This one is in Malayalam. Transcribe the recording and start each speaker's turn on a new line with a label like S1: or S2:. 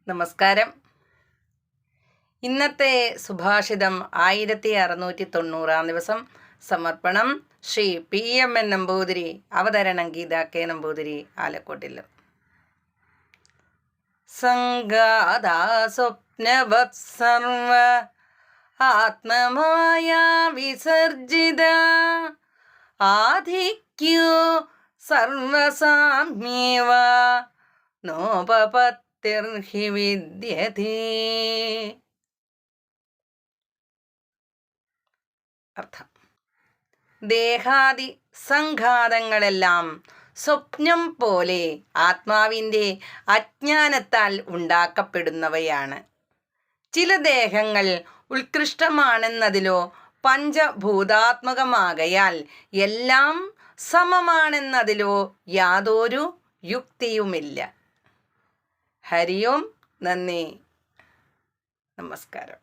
S1: നമസ്കാരം. ഇന്നത്തെ സുഭാഷിതം 1690 ദിവസം. സമർപ്പണം ശ്രീ PMN നമ്പൂതിരി. അവതരണം ഗീത K നമ്പൂതിരി, ആലക്കോട്ടിൽ. സംഗാതാ സ്വപ്നവത് സർവ ആത്മമായ വിസർജിത ആധിക്യോ സർവസാമ്യേവ നോപപത്തിർഹി വിദ്യതേ. അർത്ഥം: ദേഹാദി സംഘാതങ്ങളെല്ലാം സ്വപ്നം പോലെ ആത്മാവിൻ്റെ അജ്ഞാനത്താൽ ഉണ്ടാക്കപ്പെടുന്നവയാണ്. ചില ദേഹങ്ങൾ ഉത്കൃഷ്ടമാണെന്നതിലോ പഞ്ചഭൂതാത്മകമാകയാൽ എല്ലാം സമമാണെന്നതിലോ യാതൊരു യുക്തിയുമില്ല. ഹരി ഓം. നന്ദി. നമസ്കാരം.